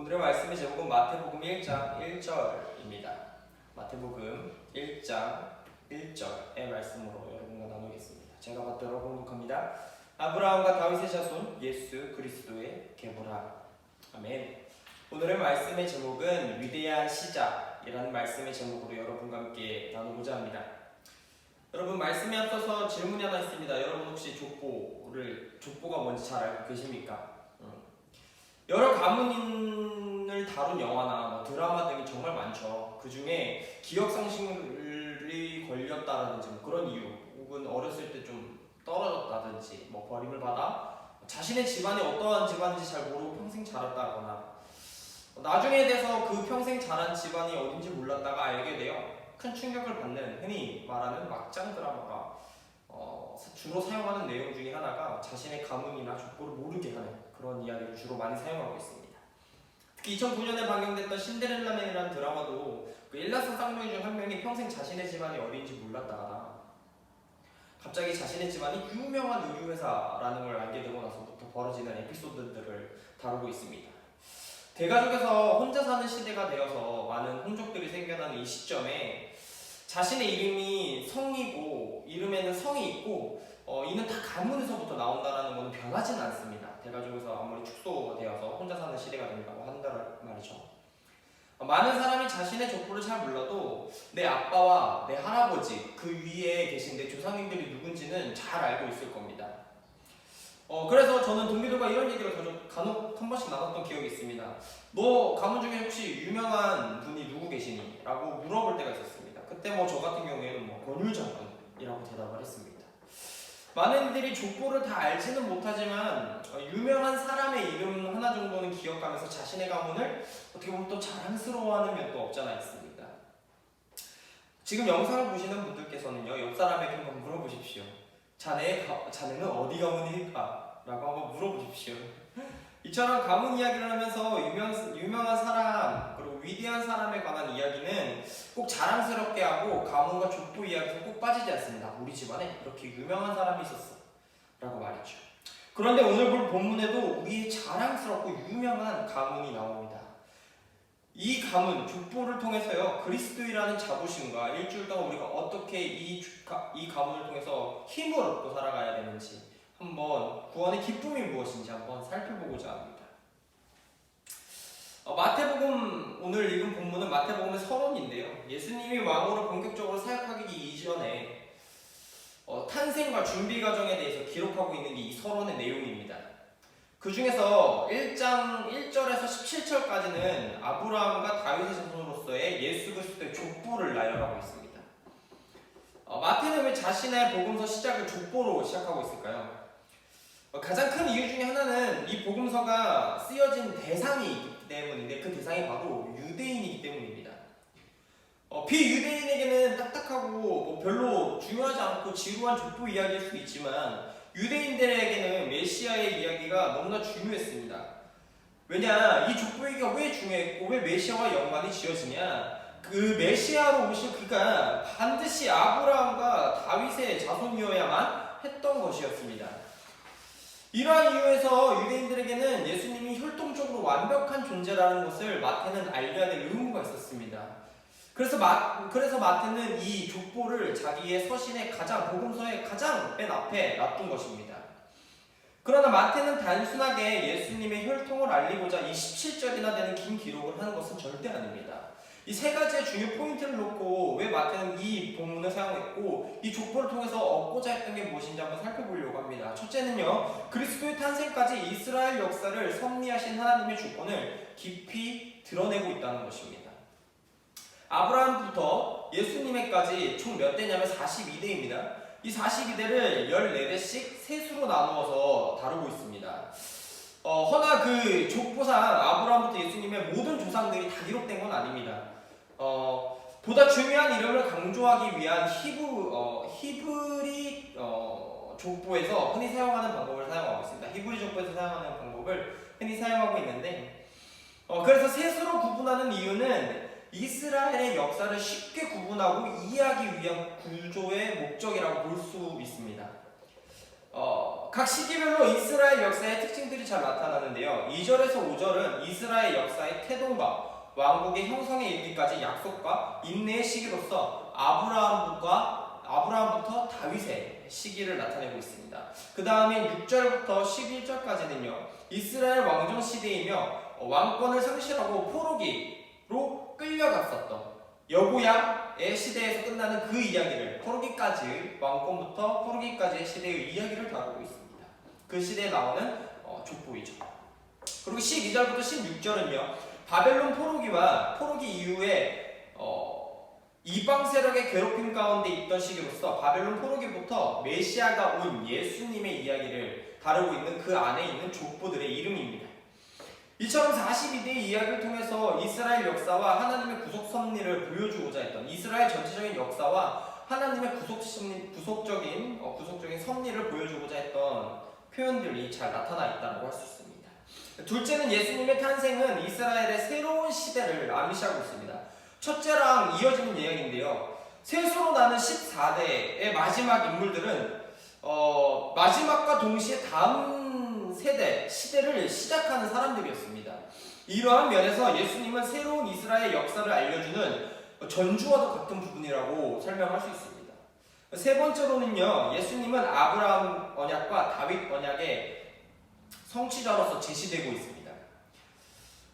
오늘의 말씀의 제목은 마태복음 1장 1절입니다. 마태복음 1장 1절의 말씀으로 여러분과 나누겠습니다. 제가 받도록 공독합니다. 아브라함과 다윗의 자손 예수 그리스도의 계보라. 아멘. 오늘의 말씀의 제목은 위대한 시작이라는 말씀의 제목으로 여러분과 함께 나누고자 합니다. 여러분, 말씀에 앞서서 질문이 하나 있습니다. 여러분 혹시 족보가 뭔지 잘 알고 계십니까? 여러 가문을 다룬 영화나 드라마 등이 정말 많죠. 그 중에 기억상실이 걸렸다든지 그런 이유, 혹은 어렸을 때 좀 떨어졌다든지 버림을 받아 자신의 집안이 어떠한 집안인지 잘 모르고 평생 자랐다거나 나중에 돼서 그 평생 자란 집안이 어딘지 몰랐다가 알게 되어 큰 충격을 받는, 흔히 말하는 막장 드라마가 주로 사용하는 내용 중에 하나가 자신의 가문이나 족보를 모르게 하는 그런 이야기를 주로 많이 사용하고 있습니다. 특히 2009년에 방영됐던 신데렐라맨이라는 드라마도 그 일라스 쌍둥이 중 한 명이 평생 자신의 집안이 어디인지 몰랐다가 갑자기 자신의 집안이 유명한 의류회사라는 걸 알게 되고 나서부터 벌어지는 에피소드들을 다루고 있습니다. 대가족에서 혼자 사는 시대가 되어서 많은 혼족들이 생겨나는 이 시점에 자신의 이름이 성이고 이름에는 성이 있고 이는 다 가문에서부터 나온다는 것은 변하지는 않습니다. 대가족에서 아무리 축소되어서 혼자 사는 시대가 된다고 한다는 말이죠. 많은 사람이 자신의 족보를 잘 몰라도 내 아빠와 내 할아버지, 그 위에 계신 내 조상님들이 누군지는 잘 알고 있을 겁니다. 그래서 저는 동기들과 이런 얘기를 간혹 한 번씩 나눴던 기억이 있습니다. 너 가문 중에 혹시 유명한 분이 누구 계시니? 라고 물어볼 때가 있었습니다. 그때 저 같은 경우에는 권율 장군이라고 대답을 했습니다. 많은 이들이 족보를 다 알지는 못하지만 유명한 사람의 이름 하나 정도는 기억하면서 자신의 가문을 어떻게 보면 또 자랑스러워하는 면도 없잖아 있습니다. 지금 영상을 보시는 분들께서는요, 옆 사람에게 한번 물어보십시오. 자네는 어디 가문일까? 라고 한번 물어보십시오. 이처럼 가문 이야기를 하면서 유명한 사람, 그리고 위대한 사람에 관한 이야기는 꼭 자랑스럽게 하고 가문과 족보 이야기에서 꼭 빠지지 않습니다. 우리 집안에 이렇게 유명한 사람이 있었어 라고 말이죠. 그런데 오늘 볼 본문에도 우리의 자랑스럽고 유명한 가문이 나옵니다. 이 가문, 족보를 통해서요, 그리스도이라는 자부심과 일주일 동안 우리가 어떻게 이 가문을 통해서 힘을 얻고 살아가야 되는지, 한번 구원의 기쁨이 무엇인지 한번 살펴보고자 합니다. 마태복음, 오늘 읽은 본문은 마태복음의 서론인데요, 예수님이 왕으로 본격적으로 사역하기 이전에 탄생과 준비 과정에 대해서 기록하고 있는 게 이 서론의 내용입니다. 그 중에서 1장 1절에서 17절까지는 아브라함과 다윗의 자손으로서의 예수 그리스도의 족보를 나열하고 있습니다. 마태는 왜 자신의 복음서 시작을 족보로 시작하고 있을까요? 가장 큰 이유 중에 하나는 이 복음서가 쓰여진 대상이 있기 때문인데, 그 대상이 바로 유대인이기 때문입니다. 비유대인에게는 딱딱하고 별로 중요하지 않고 지루한 족보 이야기일 수도 있지만 유대인들에게는 메시아의 이야기가 너무나 중요했습니다. 왜냐, 이 족보 얘기가 왜 중요했고 왜 메시아와 연관이 지어지냐, 그 메시아로 오실 그가 반드시 아브라함과 다윗의 자손이어야만 했던 것이었습니다. 이러한 이유에서 유대인들에게는 예수님이 혈통적으로 완벽한 존재라는 것을 마태는 알려야 될 의무가 있었습니다. 그래서 마태는 이 족보를 자기의 서신의 복음서의 가장 맨 앞에 놔둔 것입니다. 그러나 마태는 단순하게 예수님의 혈통을 알리고자 이 17절이나 되는 긴 기록을 하는 것은 절대 아닙니다. 이 세 가지의 중요 포인트를 놓고 왜 마태는 이 본문을 사용했고 이 족보를 통해서 얻고자 했던 게 무엇인지 한번 살펴보려고 합니다. 첫째는요, 그리스도의 탄생까지 이스라엘 역사를 섭리하신 하나님의 주권을 깊이 드러내고 있다는 것입니다. 아브라함부터 예수님에까지 총 몇 대냐면 42대입니다. 이 42대를 14대씩 셋으로 나누어서 다루고 있습니다. 허나 그 족보상 아브라함부터 예수님의 모든 조상들이 다 기록된 건 아닙니다. 보다 중요한 이름을 강조하기 위한 히브리 족보에서 흔히 사용하는 방법을 사용하고 있습니다. 히브리 족보에서 사용하는 방법을 흔히 사용하고 있는데, 그래서 셋으로 구분하는 이유는 이스라엘의 역사를 쉽게 구분하고 이해하기 위한 구조의 목적이라고 볼 수 있습니다. 각 시기별로 이스라엘 역사의 특징들이 잘 나타나는데요. 2절에서 5절은 이스라엘 역사의 태동과 왕국의 형성에 이르기까지 약속과 인내의 시기로서 아브라함부터 다윗의 시기를 나타내고 있습니다. 그 다음에 6절부터 11절까지는요. 이스라엘 왕정 시대이며 왕권을 상실하고 포로기로 끌려갔었던 여고야의 시대에서 끝나는 그 이야기를 왕권부터 포로기까지의 시대의 이야기를 다루고 있습니다. 그 시대에 나오는 족보이죠. 그리고 12절부터 16절은요. 바벨론 포로기 이후에 이방 세력의 괴롭힘 가운데 있던 시기로서 바벨론 포로기부터 메시아가 온 예수님의 이야기를 다루고 있는 그 안에 있는 족보들의 이름입니다. 이처럼 42대의 이야기를 통해서 이스라엘 역사와 하나님의 구속 섭리를 보여주고자 했던 이스라엘 전체적인 역사와 하나님의 구속적인 섭리를 보여주고자 했던 표현들이 잘 나타나 있다고 할 수 있습니다. 둘째는 예수님의 탄생은 이스라엘의 새로운 시대를 암시하고 있습니다. 첫째랑 이어지는 이야기인데요. 셋으로 나는 14대의 마지막 인물들은 마지막과 동시에 다음 시대를 시작하는 사람들이었습니다. 이러한 면에서 예수님은 새로운 이스라엘 역사를 알려주는 전주와도 같은 부분이라고 설명할 수 있습니다. 세 번째로는요, 예수님은 아브라함 언약과 다윗 언약의 성취자로서 제시되고 있습니다.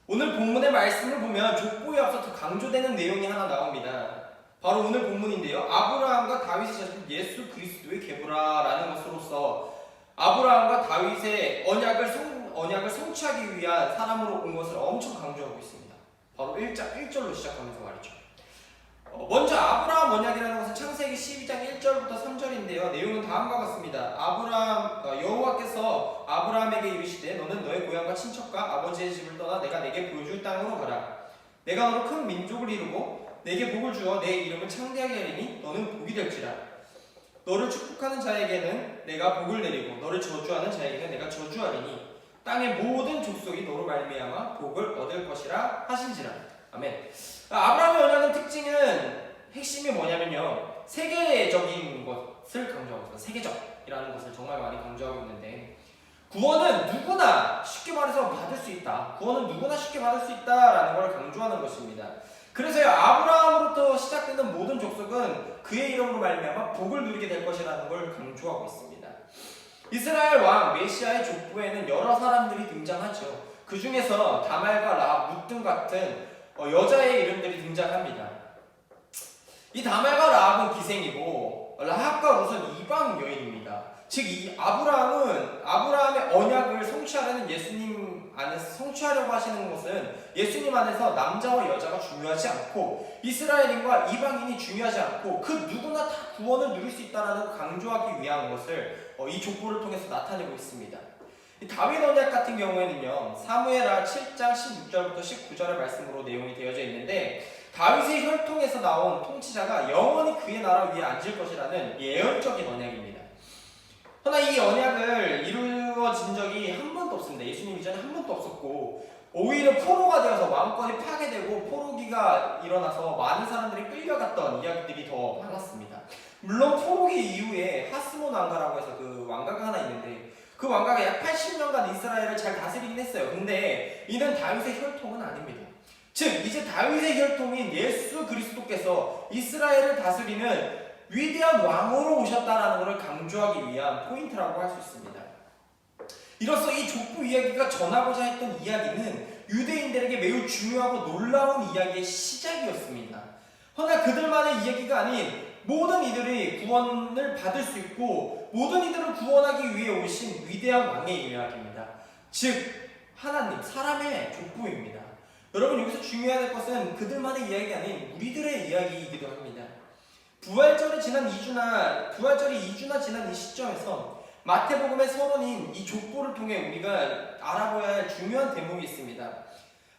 오늘 본문의 말씀을 보면 족보에 앞서 더 강조되는 내용이 하나 나옵니다. 바로 오늘 본문인데요. 아브라함과 다윗의 자식 예수 그리스도의 계보라라는 것으로서 아브라함과 다윗의 언약을 성취하기 위한 사람으로 온 것을 엄청 강조하고 있습니다. 바로 1절로 시작하면서 말이죠. 먼저 아브라함 언약이라는 것은 창세기 12장 1절부터 3절인데요. 내용은 다음과 같습니다. 여호와께서 아브라함에게 이르시되 너는 너의 고향과 친척과 아버지의 집을 떠나 내가 내게 보여줄 땅으로 가라. 내가 너로 큰 민족을 이루고 내게 복을 주어 내 이름을 창대하게 하리니 너는 복이 될지라. 너를 축복하는 자에게는 내가 복을 내리고 너를 저주하는 자에게는 내가 저주하리니 땅의 모든 족속이 너로 말미암아 복을 얻을 것이라 하신지라. 아멘. 아브라함의 언약의 핵심이 뭐냐면요. 세계적인 것을 강조하고 있습니다. 세계적이라는 것을 정말 많이 강조하고 있는데 구원은 누구나 쉽게 말해서 받을 수 있다. 구원은 누구나 쉽게 받을 수 있다라는 걸 강조하는 것입니다. 그래서요. 아브라함으로부터 시작되는 모든 족속은 그의 이름으로 말미암아 복을 누리게 될 것이라는 걸 강조하고 있습니다. 이스라엘 왕 메시아의 족보에는 여러 사람들이 등장하죠. 그 중에서 다말과 라합, 룻 등 같은 여자의 이름들이 등장합니다. 이 다말과 라합은 기생이고 라합과 룻은 이방 여인입니다. 즉 이 아브라함의 언약을 성취하려는 예수님 안에서 성취하려고 하시는 것은 예수님 안에서 남자와 여자가 중요하지 않고 이스라엘인과 이방인이 중요하지 않고 그 누구나 다 구원을 누릴 수 있다는 걸 강조하기 위한 것을 이 족보를 통해서 나타내고 있습니다. 이 다윗 언약 같은 경우에는요. 사무엘하 7장 16절부터 19절의 말씀으로 내용이 되어져 있는데 다윗의 혈통에서 나온 통치자가 영원히 그의 나라 위에 앉을 것이라는 예언적인 언약입니다. 그러나 이 언약을 이루어진 적이 한 번도 없습니다. 예수님 이전에 한 번도 없었고 오히려 포로가 되어서 왕권이 파괴되고 포로기가 일어나서 많은 사람들이 끌려갔던 이야기들이 더 많았습니다. 물론 포로기 이후에 하스몬 왕가라고 해서 그 왕가가 하나 있는데 그 왕가가 약 80년간 이스라엘을 잘 다스리긴 했어요. 근데 이는 다윗의 혈통은 아닙니다. 즉 이제 다윗의 혈통인 예수 그리스도께서 이스라엘을 다스리는 위대한 왕으로 오셨다라는 것을 강조하기 위한 포인트라고 할 수 있습니다. 이로써 이 족보 이야기가 전하고자 했던 이야기는 유대인들에게 매우 중요하고 놀라운 이야기의 시작이었습니다. 그러나 그들만의 이야기가 아닌 모든 이들이 구원을 받을 수 있고 모든 이들을 구원하기 위해 오신 위대한 왕의 이야기입니다. 즉 하나님, 사람의 족보입니다. 여러분 여기서 중요해야 될 것은 그들만의 이야기가 아닌 우리들의 이야기이기도 합니다. 부활절이 2주나 지난 이 시점에서 마태복음의 서론인 이 족보를 통해 우리가 알아봐야 할 중요한 대목이 있습니다.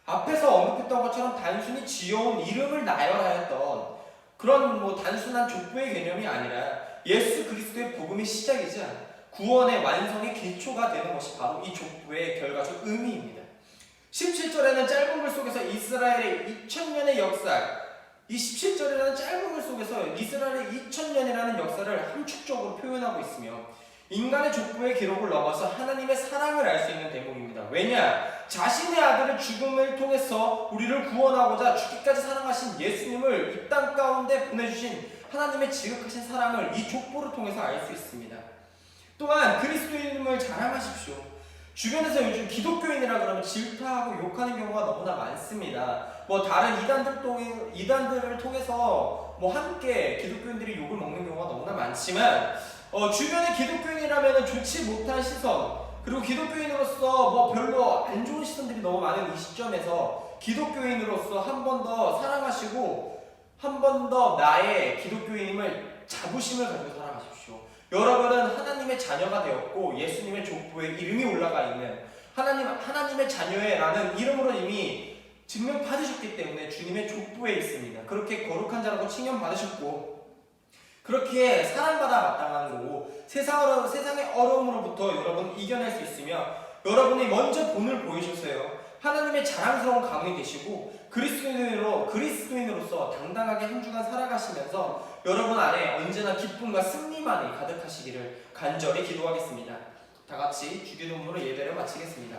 앞에서 언급했던 것처럼 단순히 지어온 이름을 나열하였던 그런 단순한 족보의 개념이 아니라 예수 그리스도의 복음의 시작이자 구원의 완성의 기초가 되는 것이 바로 이 족보의 결과적 의미입니다. 17절에는 짧은 글 속에서 이스라엘의 2000년의 역사, 이 17절이라는 짧은 글 속에서 이스라엘의 2000년이라는 역사를 함축적으로 표현하고 있으며 인간의 족보의 기록을 넘어서 하나님의 사랑을 알 수 있는 대목입니다. 왜냐? 자신의 아들을 죽음을 통해서 우리를 구원하고자 죽기까지 사랑하신 예수님을 이 땅 가운데 보내주신 하나님의 지극하신 사랑을 이 족보를 통해서 알 수 있습니다. 또한 그리스도인임을 자랑하십시오. 주변에서 요즘 기독교인이라 그러면 질타하고 욕하는 경우가 너무나 많습니다. 다른 이단들을 통해서 함께 기독교인들이 욕을 먹는 경우가 너무나 많지만 주변의 기독교인이라면 좋지 못한 시선, 그리고 기독교인으로서 별로 안 좋은 시선들이 너무 많은 이 시점에서 기독교인으로서 한 번 더 사랑하시고 한 번 더 나의 기독교인임을 자부심을 가지고 살아가십시오. 여러분은 하나님의 자녀가 되었고 예수님의 족보에 이름이 올라가 있는 하나님의 자녀라는 이름으로 이미 증명받으셨기 때문에 주님의 족보에 있습니다. 그렇게 거룩한 자라고 칭찬받으셨고 그렇게 사랑받아 마땅한 거고 세상의 어려움으로부터 여러분 이겨낼 수 있으며 여러분이 먼저 본을 보이셨어요. 하나님의 자랑스러운 가문이 되시고 그리스도인으로서 당당하게 한 주간 살아가시면서 여러분 안에 언제나 기쁨과 승리만이 가득하시기를 간절히 기도하겠습니다. 다 같이 주기도문으로 예배를 마치겠습니다.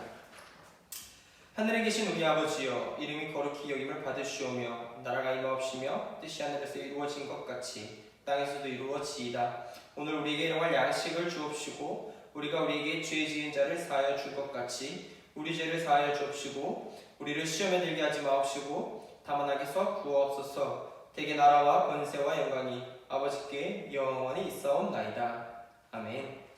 하늘에 계신 우리 아버지여, 이름이 거룩히 여김을 받으시오며 나라가 임하옵시며 뜻이 하늘에서 이루어진 것 같이 땅에서도 이루어지이다. 오늘 우리에게 일용할 양식을 주옵시고 우리가 우리에게 죄 지은 자를 사하여 줄 것 같이 우리 죄를 사하여 주옵시고 우리를 시험에 들게 하지 마옵시고 다만 악에서 구하옵소서. 대개 나라와 권세와 영광이 아버지께 영원히 있사옵나이다. 아멘.